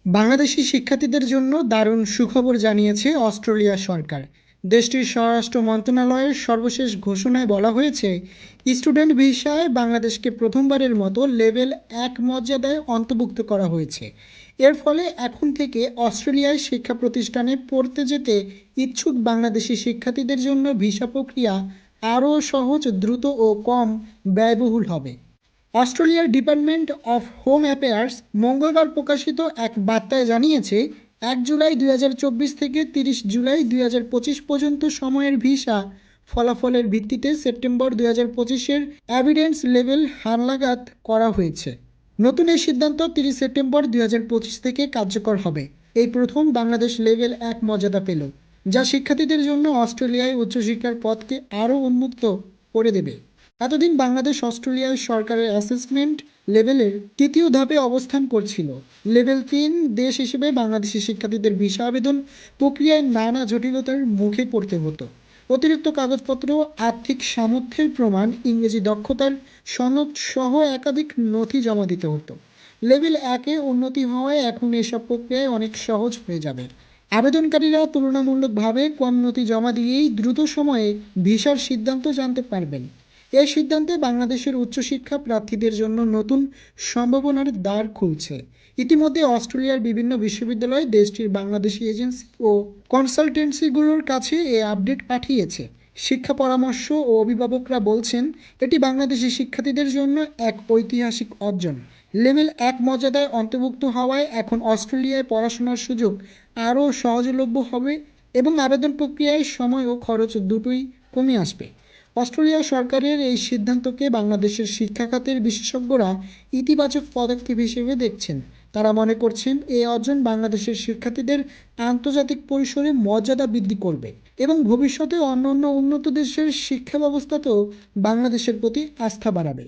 বাংলাদেশি শিক্ষার্থীদের জন্য দারুণ সুখবর জানিয়েছে অস্ট্রেলিয়া সরকার। দেশটির স্বরাষ্ট্র মন্ত্রণালয়ের সর্বশেষ ঘোষণায় বলা হয়েছে, স্টুডেন্ট ভিসায় বাংলাদেশকে প্রথমবারের মতো লেভেল 1 মর্যাদায় অন্তর্ভুক্ত করা হয়েছে। এর ফলে এখন থেকে অস্ট্রেলিয়ায় শিক্ষা প্রতিষ্ঠানে পড়তে যেতে ইচ্ছুক বাংলাদেশি শিক্ষার্থীদের জন্য ভিসা প্রক্রিয়া আরও সহজ, দ্রুত ও কম ব্যয়বহুল হবে। অস্ট্রেলিয়ার ডিপার্টমেন্ট অফ হোম অ্যাফেয়ার্স মঙ্গলবার প্রকাশিত এক বার্তায় জানিয়েছে, 1 জুলাই 2024 থেকে 30 জুলাই 2025 পর্যন্ত সময়ের ভিসা ফলাফলের ভিত্তিতে সেপ্টেম্বর 2025-এর এভিডেন্স লেভেল হালনাগাদ করা হয়েছে। নতুন এই সিদ্ধান্ত 30 সেপ্টেম্বর 2025 থেকে কার্যকর হবে। এই প্রথম বাংলাদেশ লেভেল 1 মর্যাদা পেল, যা শিক্ষার্থীদের জন্য অস্ট্রেলিয়ায় উচ্চশিক্ষার পথকে আরও উন্মুক্ত করে দেবে। এতদিন বাংলাদেশ অস্ট্রেলিয়ার সরকারের অ্যাসেসমেন্ট লেভেলের তৃতীয় ধাপে অবস্থান করছিল। লেভেল 3 দেশ হিসেবে বাংলাদেশি শিক্ষার্থীদের ভিসা আবেদন প্রক্রিয়ায় নানা জটিলতার মুখে পড়তে হতো। অতিরিক্ত কাগজপত্র, আর্থিক সামর্থ্যের প্রমাণ, ইংরেজি দক্ষতার সনদ সহ একাধিক নথি জমা দিতে হতো। লেভেল 1-এ উন্নতি হওয়ায় এখন এসব প্রক্রিয়ায় অনেক সহজ হয়ে যাবে। আবেদনকারীরা তুলনামূলকভাবে কম নথি জমা দিয়েই দ্রুত সময়ে ভিসার সিদ্ধান্ত জানতে পারবেন। এই সিদ্ধান্তে বাংলাদেশের উচ্চশিক্ষা প্রার্থীদের জন্য নতুন সম্ভাবনার দ্বার খুলছে। ইতিমধ্যে অস্ট্রেলিয়ার বিভিন্ন বিশ্ববিদ্যালয় দেশটির বাংলাদেশি এজেন্সি ও কনসালটেন্সিগুলোর কাছে এই আপডেট পাঠিয়েছে। শিক্ষা পরামর্শ ও অভিভাবকরা বলছেন, এটি বাংলাদেশি শিক্ষার্থীদের জন্য এক ঐতিহাসিক অর্জন। লেভেল 1 মর্যাদায় অন্তর্ভুক্ত হওয়ায় এখন অস্ট্রেলিয়ায় পড়াশোনার সুযোগ আরও সহজলভ্য হবে এবং আবেদন প্রক্রিয়ায় সময় ও খরচ দুটোই কমে আসবে। অস্ট্রেলিয়া সরকারের এই সিদ্ধান্তকে বাংলাদেশের শিক্ষা খাতের বিশেষজ্ঞরা ইতিবাচক পদক্ষেপ হিসেবে দেখছেন। তারা মনে করছেন, এই অর্জন বাংলাদেশের শিক্ষার্থীদের আন্তর্জাতিক পরিসরে মর্যাদা বৃদ্ধি করবে এবং ভবিষ্যতে অন্যান্য উন্নত দেশের শিক্ষা ব্যবস্থাতেও বাংলাদেশের প্রতি আস্থা বাড়াবে।